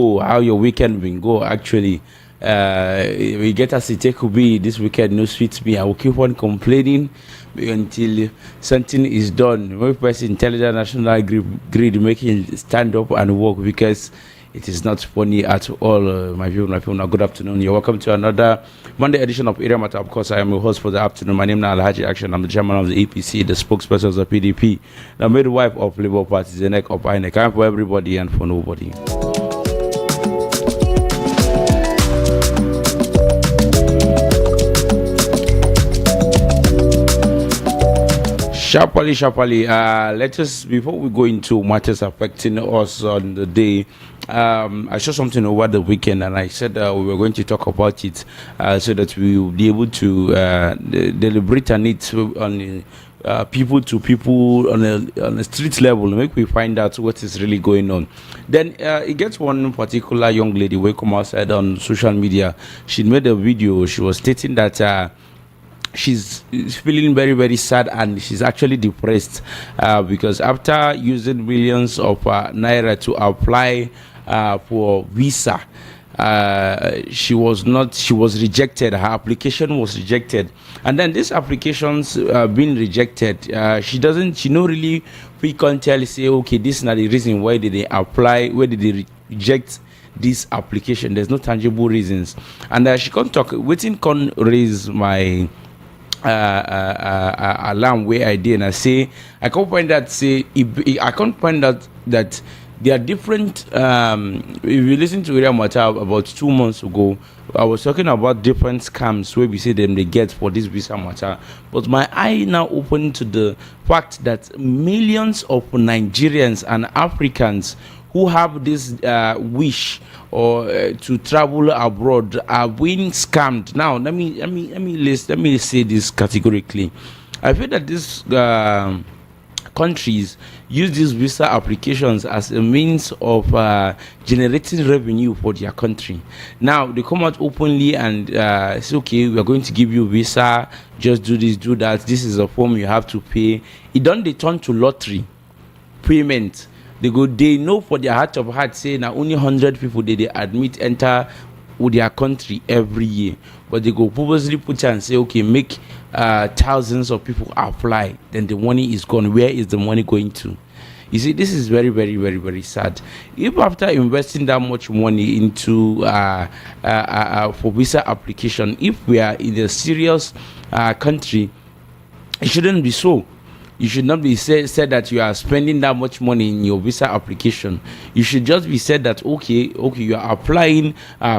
how your weekend been go actually. We get as it could be this weekend no suits me. I will keep on complaining until something is done. One person intelligent national grid making stand up and work because it is not funny at all. My people, now good afternoon. You're welcome to another Monday edition of Area Matter. Of course, I am your host for the afternoon. My name is Alhaji Action. I'm the chairman of the APC, the spokesperson of the PDP, the midwife of Labour Party, the neck of INEC. I'm for everybody and for nobody. Sharply, let us, before we go into matters affecting us on the day, I saw something over the weekend and I said we were going to talk about it so that we will be able to deliberate on it on people to people on a street level, make we find out what is really going on. Then it gets one particular young lady who come outside on social media. She made a video. She was stating that she's feeling very, very sad and she's actually depressed because after using millions of naira to apply for visa, she was rejected. Her application was rejected, and then this application's being rejected, she no really we can't tell, say, okay, this is not the reason why did they apply, why did they reject this application. There's no tangible reasons, and she can't talk waiting can raise my alarm where I did, and I say I can't find that I can't find out that there are different if you listen to Area Matter about 2 months ago, I was talking about different scams where we say them they get for this visa matter, but my eye now open to the fact that millions of Nigerians and Africans who have this wish or to travel abroad are being scammed. Now, let me say this categorically. I feel that these countries use these visa applications as a means of generating revenue for their country. Now, they come out openly and say, okay, we are going to give you visa, just do this, do that. This is a form you have to pay. It don't they turn to lottery payment. They know for their heart of hearts, say now only 100 people they admit enter with their country every year, but they go purposely put and say, okay, make thousands of people apply, then the money is gone. Where is the money going to? You see, this is very, very, very, very sad. If after investing that much money into for visa application, if we are in a serious country, it shouldn't be so. You should not be said that you are spending that much money in your visa application. You should just be said that okay, you are applying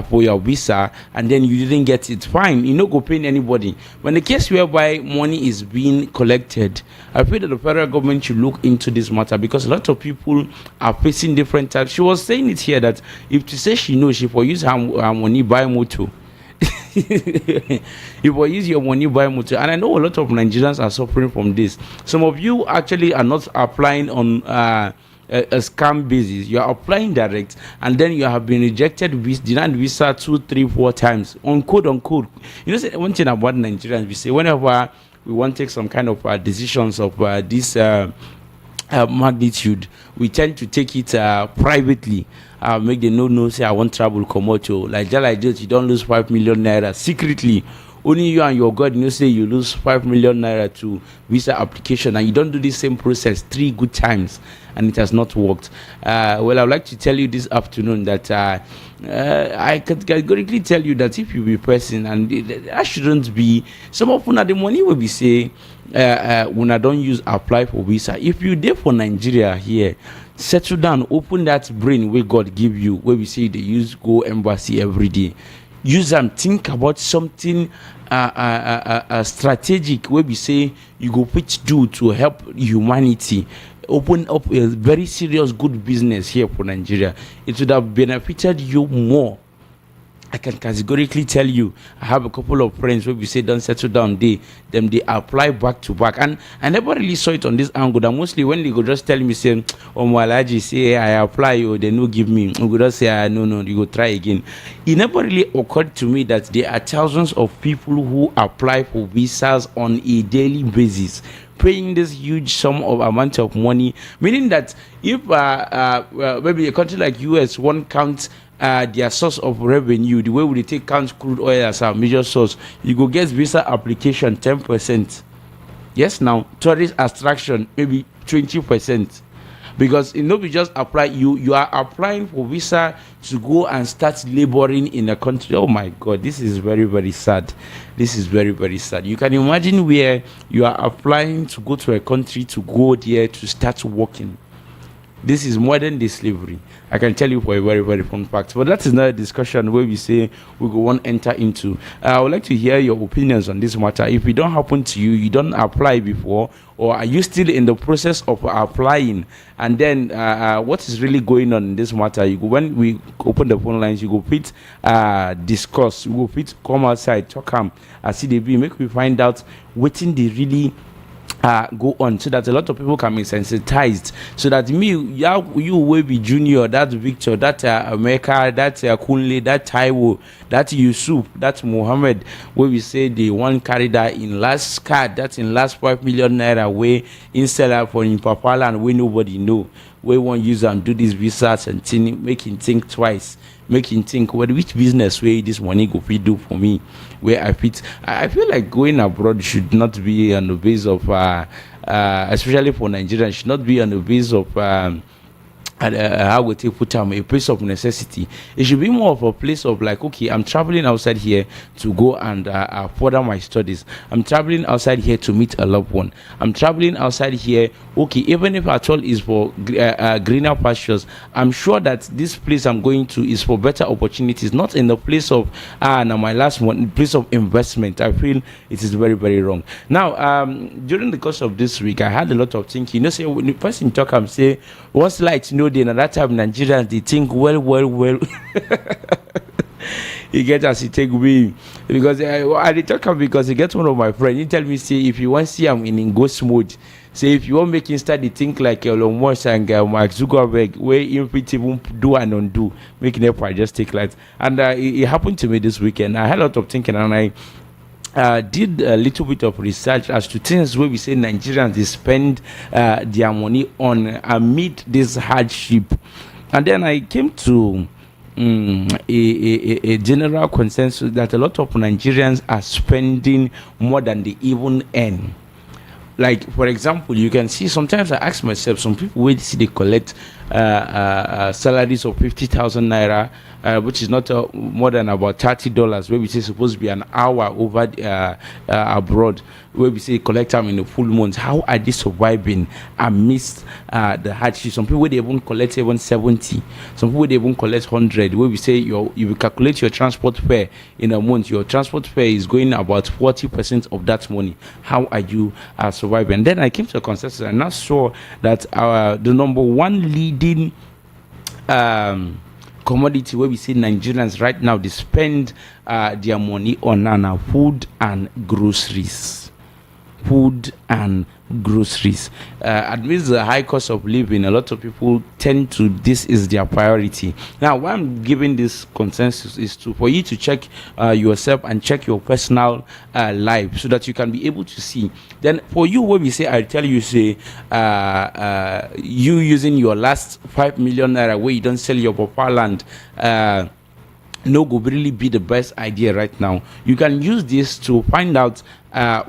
for your visa and then you didn't get it. Fine, you no go pay anybody. When the case whereby money is being collected, I feel that the federal government should look into this matter because a lot of people are facing different types. She was saying it here that if to say she knows, she for use her money buy motor. You will use your money buy motor, and I know a lot of Nigerians are suffering from this. Some of you actually are not applying on a scam basis. You are applying direct, and then you have been rejected with denied visa 2, 3, 4 times on code. You know, one thing about Nigerians, we say whenever we want to take some kind of decisions of this magnitude, we tend to take it privately. Make them know say I want travel komoto like this, you don't lose 5 million naira secretly. Only you and your God say you lose 5 million naira to visa application, and you don't do the same process 3 good times and it has not worked. Well, I would like to tell you this afternoon that I can categorically tell you that if you be person, and that shouldn't be some of the money will be say when I don't use apply for visa. If you there for Nigeria here, settle down, open that brain where God give you, where we say they use go embassy every day. Use them, think about something strategic where we say you go which do to help humanity. Open up a very serious good business here for Nigeria. It would have benefited you more. I can categorically tell you, I have a couple of friends where we say don't settle down, they apply back to back, and I never really saw it on this angle. That mostly when they go just tell me say, oh my Malaji, say I apply, or they no give me, I go just say no, you go try again. It never really occurred to me that there are thousands of people who apply for visas on a daily basis, paying this huge sum of amount of money, meaning that if maybe a country like US one count their source of revenue, the way we take count crude oil as our major source, you go get visa application 10%. Yes, now tourist attraction maybe 20%. Because you know, we just apply, you are applying for visa to go and start laboring in a country. Oh my god, this is very, very sad. This is very, very sad. You can imagine where you are applying to go to a country, to go there to start working. This is modern day slavery. I can tell you for a very, very fun fact. But that is not a discussion where we say we go want to enter into. I would like to hear your opinions on this matter. If it don't happen to you, you don't apply before, or are you still in the process of applying? And then what is really going on in this matter? You go, when we open the phone lines, you go fit discuss. You go fit come outside, talk as CDB, make we find out what they really go on, so that a lot of people can be sensitized, so that me, you will be Junior, that Victor, that America, that Kunle, that Taiwo, that Yusuf, that Mohammed, where we say they want carry that in last card, that's in last 5 million naira way instead of for in Papala, and we nobody know where one user and do these research and make him think twice, make him think, well, which business way this money go fit do for me, where I fit. I feel like going abroad should not be on the base of especially for Nigerians, should not be on the base of how we take put a place of necessity. It should be more of a place of like, okay, I'm traveling outside here to go and further my studies. I'm traveling outside here to meet a loved one. I'm traveling outside here, okay, even if at all is for greener pastures, I'm sure that this place I'm going to is for better opportunities, not in the place of now my last one, place of investment. I feel it is very, very wrong. Now, during the course of this week, I had a lot of thinking. You know, say when the person talk, I'm say, what's like, you know, at that time Nigerians, they think well. You get as he take me, because I talk because he gets one of my friends. He tell me, say, if you want to see I'm in ghost mode, say if you want make him start to think like Elon Musk and Mark Zuckerberg, where him even do and undo, making up I just take light. And it happened to me this weekend. I had a lot of thinking, and I did a little bit of research as to things where we say Nigerians, they spend their money on amid this hardship, and then I came to a general consensus that a lot of Nigerians are spending more than they even earn. Like, for example, you can see, sometimes I ask myself, some people wait see they collect salaries of 50,000 naira, which is not more than about $30, where we say supposed to be an hour over abroad, where we say collect them in a full month. How are they surviving amidst the hardship? Some people they even collect even 70, some people they even collect 100, where we say you calculate your transport fare in a month, your transport fare is going about 40% of that money. How are you surviving? And then I came to a consensus, and I saw that the number one leading commodity where we see Nigerians right now, they spend their money on food and groceries. Amidst the high cost of living, a lot of people tend to, this is their priority. Now, why I'm giving this consensus is for you to check yourself and check your personal life, so that you can be able to see. Then for you, when we say, I tell you, say you using your last 5 million naira where you don't sell your papa land, no go really be the best idea right now. You can use this to find out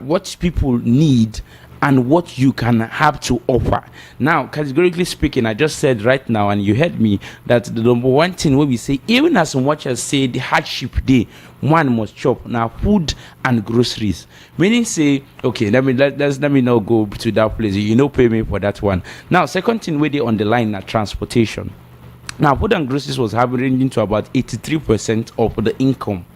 what people need and what you can have to offer. Now, categorically speaking, I just said right now, and you heard me, that the number one thing where we say, even as much as say the hardship day, one must chop now food and groceries. Meaning, say, okay, let me now go to that place. Pay me for that one. Now, second thing where they on the line are transportation. Now, food and groceries was ranging to about 83% of the income.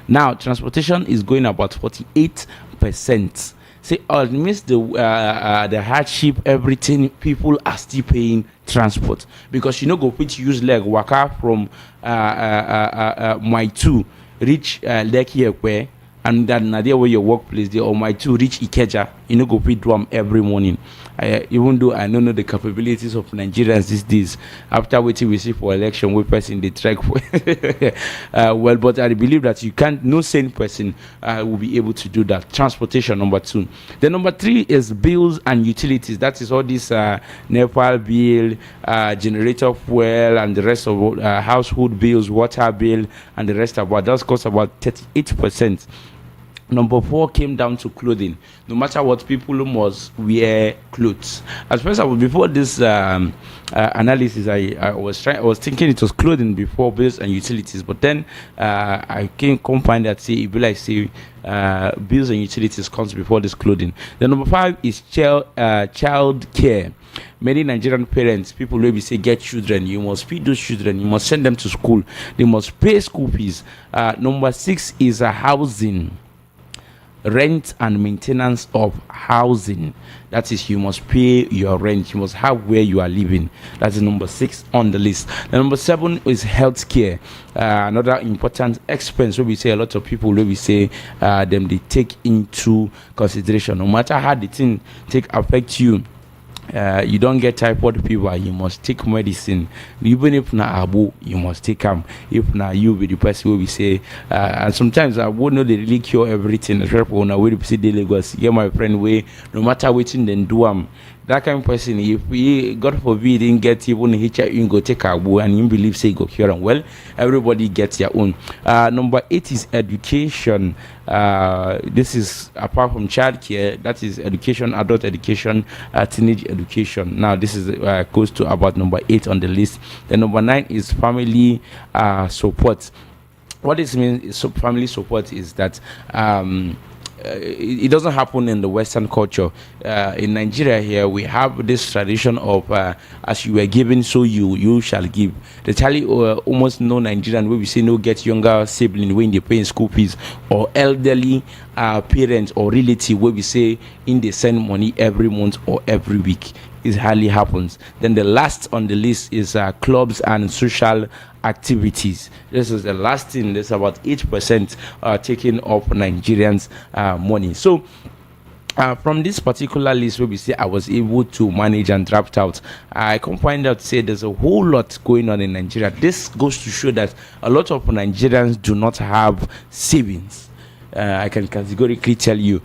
Now, transportation is going about 48%. Say, amidst the hardship, everything, people are still paying transport, because go fit use leg waka from my two reach Lekki Ekwe, and that na there where your workplace there, or my to reach Ikeja, you know, go feed drum every morning. Even though I don't know the capabilities of Nigerians these days, after waiting we see for election, we person they track for well, but I believe that you can't, no sane person will be able to do that. Transportation, number 2. The number 3 is bills and utilities. That is all this Nepal bill, generator fuel, and the rest of household bills, water bill, and the rest about that costs about 38%. Number 4 came down to clothing. No matter what, people must wear clothes. As first, before this analysis, I was thinking it was clothing before bills and utilities, but then I came find that say it be like say bills and utilities comes before this clothing. The number 5 is child care. Many Nigerian parents, people will be say get children, you must feed those children, you must send them to school, they must pay school fees. Number 6 is housing. Rent and maintenance of housing. That is, you must pay your rent, you must have where you are living. That's the number 6 on the list. The number 7 is healthcare. Another important expense where we say a lot of people where we say them they take into consideration. No matter how the thing affect you, you don't get typhoid fever, you must take medicine. Even if na abu, you must take them. If na you be the person where we say, and sometimes I would know they really cure everything. Especially when I will see the Lagos, get my friend way, no matter what then do that kind of person, if we, God forbid, didn't get even HIV, you go take a boo and you believe say go cure them. Well, everybody gets their own. Number 8 is education. This is apart from childcare, that is education, adult education, teenage education. Now this is goes to about number 8 on the list. The number 9 is family support. What this means is family support is that it doesn't happen in the Western culture. In Nigeria here, we have this tradition of as you were given, so you shall give. They tell you almost no Nigerian where we say no get younger sibling when they paying school fees, or elderly parents or relative where we say in they send money every month or every week. It hardly happens. Then the last on the list is clubs and social activities. This is the last thing. There's about 8% taking up Nigerians' money. So from this particular list where we say I was able to manage and draft out, I can find out say there's a whole lot going on in Nigeria. This goes to show that a lot of Nigerians do not have savings. I can categorically tell you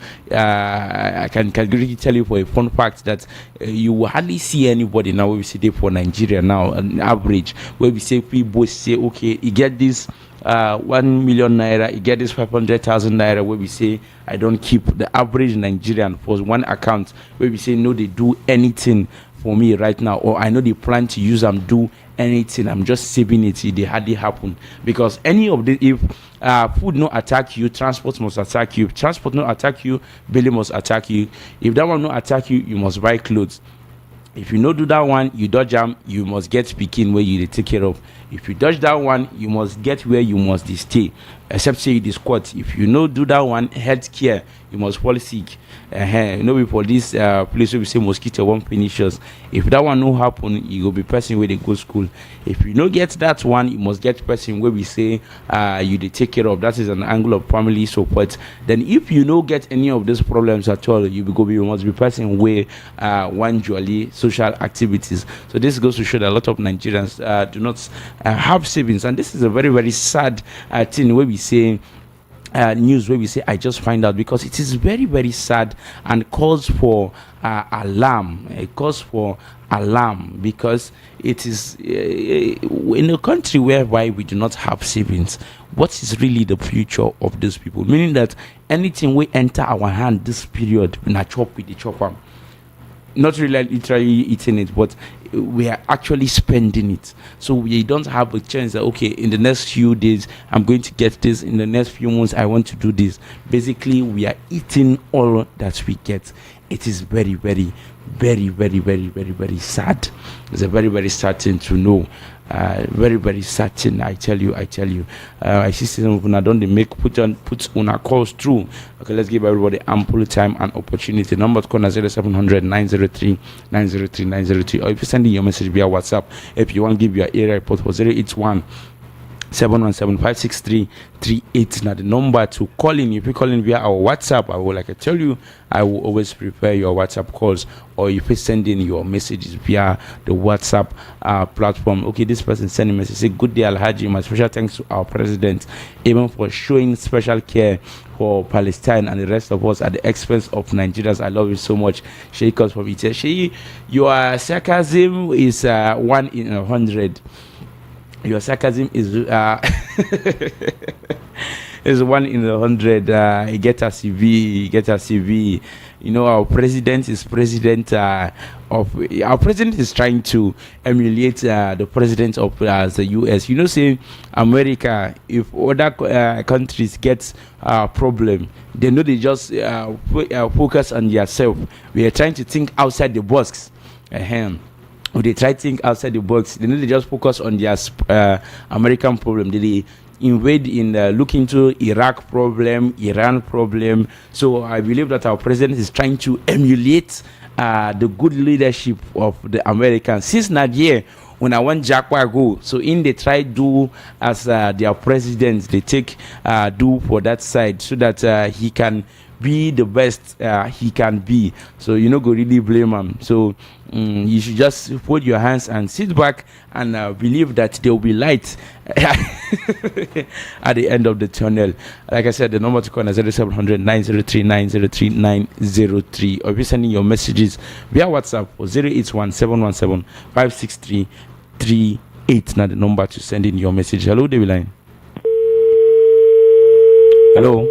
for a fun fact that you will hardly see anybody now where we say they for Nigeria now an average where we say people say okay, you get this 1 million naira, you get this 500,000 naira, where we say I don't keep. The average Nigerian for one account where we say no, they do anything for me right now, or I know they plan to use them do anything, I'm just saving it. They hardly happen because any of the, if food no attack you, transport must attack you. If transport no attack you, billing must attack you. If that one no attack you, you must buy clothes. If you no do that one, you dodge them, you must get speaking where you take care of. If you dodge that one, you must get where you must stay. Except say you squat. If you no do that one, health care, you must fall sick. You know, for this place where we say mosquito won't finish us. If that one no happen, you go be person where they go school. If you no get that one, you must get person where we say you they take care of. That is an angle of family support. Then if you no get any of these problems at all, you must be person where one jolly social activities. So this goes to show that a lot of Nigerians do not have savings, and this is a very, very sad thing where we say news where we say I just find out, because it is very, very sad and calls for alarm. It calls for alarm because it is in a country whereby we do not have savings. What is really the future of those people? Meaning that anything we enter our hand this period, we not chop with the chopper. Not really literally eating it, but we are actually spending it. So we don't have a chance that okay, in the next few days I'm going to get this, in the next few months I want to do this. Basically we are eating all that we get. It is very, very, very, very, very, very, very sad. It's a very, very sad thing to know. Very, very certain. I tell you. I see some people don't put on our calls through. Okay, let's give everybody ample time and opportunity. Number to call 0700 903 903 903, or if you send in your message via WhatsApp, if you want to give your area report for 081 081756338. Now the number to call in. If you call in via our WhatsApp, I will, like I tell you, I will always prepare your WhatsApp calls, or if you send in your messages via the WhatsApp platform. Okay, this person sending message, say, good day Alhaji, my special thanks to our president, even for showing special care for Palestine and the rest of us at the expense of Nigerians. I love you so much. Sheikh us from it. Your sarcasm is 1 in 100. Your sarcasm is is 1 in 100. Get a CV, get a CV. You know, our president is our president is trying to emulate the president of the US. You know, say America, if other countries get problem, they know they just focus on yourself. We are trying to think outside the box. When they try to think outside the box, they know they just focus on their American problem. They invade in look into Iraq problem, Iran problem. So I believe that our president is trying to emulate the good leadership of the Americans. Since Nigeria, when I want Jackwa go, so in they try do as their president, they take do for that side, so that he can be the best he can be. So you know, go really blame him. So you should just fold your hands and sit back and believe that there will be light at the end of the tunnel. Like I said, the number to call is 0700 903 903 903, or if you're sending your messages via WhatsApp or 081 717 56338. Now the number to send in your message. Hello, David Line. Hello.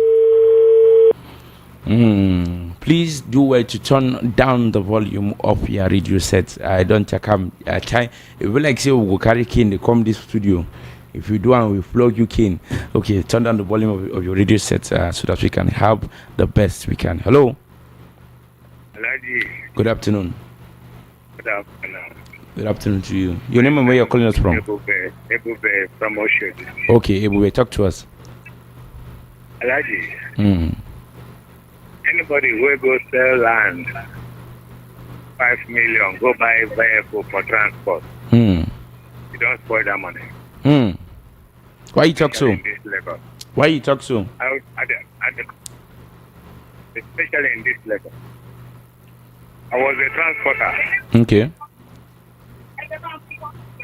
Please do well to turn down the volume of your radio set. I don't come time. If you like say we go carry cane, they come this studio. If you do and we flog you cane, okay, turn down the volume of your radio set so that we can have the best we can. Hello. Good afternoon. Good afternoon. Good afternoon to you. Your name and where you're calling us from? Ebube from Oshodi. Okay, Ebube, talk to us. Alhaji. Anybody who go sell land 5 million, go buy vehicle for transport. You don't spoil that money. Why you talk so? Why you talk so? Especially in this level. I was a transporter. Okay.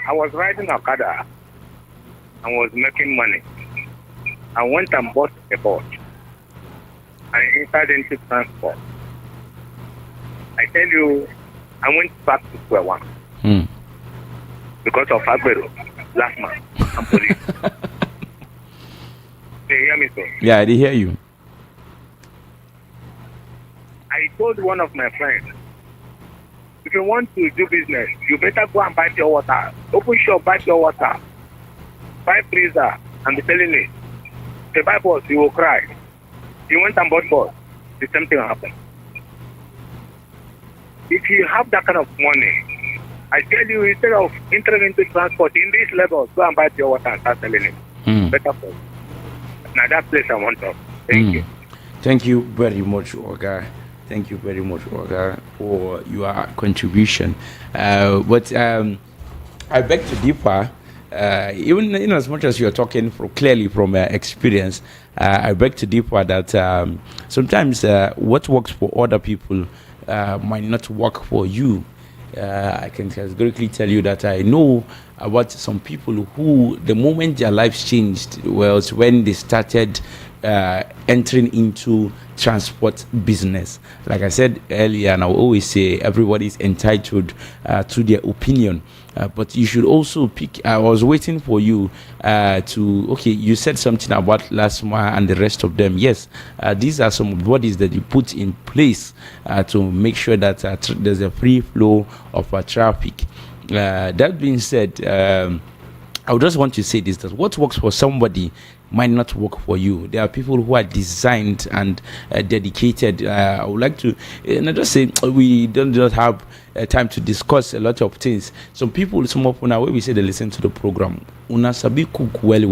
I was riding Okada and was making money. I went and bought a boat. I entered into transport. I tell you, I went back to square one because of Agbero last month and police. They hear me, so? Yeah, I did hear you. I told one of my friends, if you want to do business, you better go and buy pure water. Open shop, buy pure water. Buy freezer and be selling it. If you buy boss, you will cry. You went and bought boss, the same thing will happen. If you have that kind of money, I tell you, instead of entering into transport in these levels, go and buy pure water and start selling it. Better for you. Now that place I want to. Thank you. Thank you very much, Oga. Thank you very much, Oga, for your contribution. But I beg to differ. Even in as much as you're talking clearly from experience, I beg to differ that sometimes what works for other people might not work for you. I can categorically tell you that I know about some people who, the moment their lives changed was when they started entering into transport business. Like I said earlier, and I will always say, everybody is entitled to their opinion. But you should also pick. I was waiting for you okay, you said something about Lasma and the rest of them. Yes, these are some bodies that you put in place to make sure that there's a free flow of traffic. That being said, I would just want to say this, that what works for somebody might not work for you. There are people who are designed and dedicated. I would like to just say we don't just have time to discuss a lot of things. Some people, some of una, where we say they listen to the program, una sabi cook well.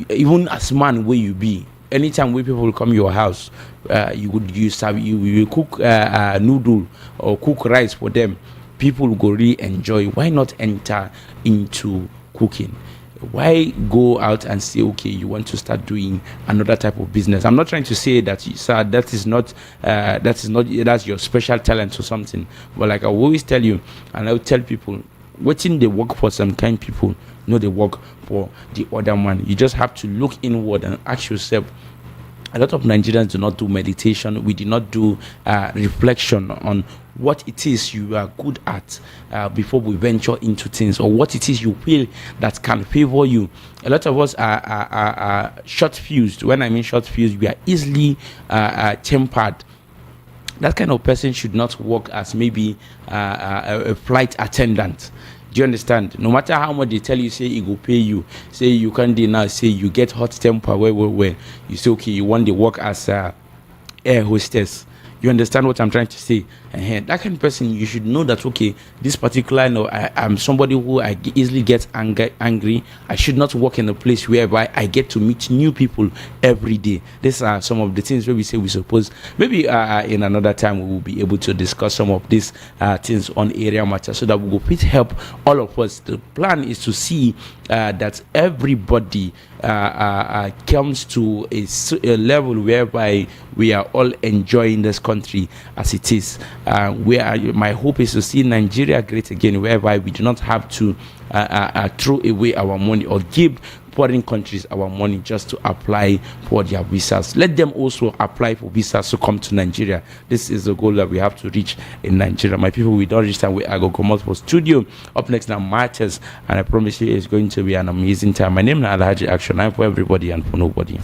Even as man where you be, anytime when people come your house, you will cook noodle or cook rice for them. People go really enjoy. Why not enter into cooking? Why go out and say, okay, you want to start doing another type of business? I'm not trying to say that, sir, that's your special talent or something. But like I always tell you, and I will tell people, waiting they work for some kind people, no, they work for the other one. You just have to look inward and ask yourself. A lot of Nigerians do not do meditation. We do not do reflection on what it is you are good at before we venture into things, or what it is you feel that can favor you. A lot of us are short fused. When I mean short fused, we are easily tempered. That kind of person should not work as maybe a flight attendant. Do you understand? No matter how much they tell you, say it will pay you, say you can't deny, say you get hot temper, where you say, okay, you want to work as a air hostess. You understand what I'm trying to say? And that kind of person, you should know that, okay, this particular, I'm somebody who I easily get angry. I should not work in a place whereby I get to meet new people every day. These are some of the things where we say we suppose. Maybe in another time we will be able to discuss some of these things on area matter, so that we will fit help all of us. The plan is to see that everybody comes to a level whereby we are all enjoying this country as it is. My hope is to see Nigeria great again, whereby we do not have to throw away our money or give foreign countries our money just to apply for their visas. Let them also apply for visas to come to Nigeria. This is the goal that we have to reach in Nigeria. My people, we don't reach time. I go come out for studio. Up next now, matches, and I promise you it's going to be an amazing time. My name is Alhaji Action. I'm for everybody and for nobody.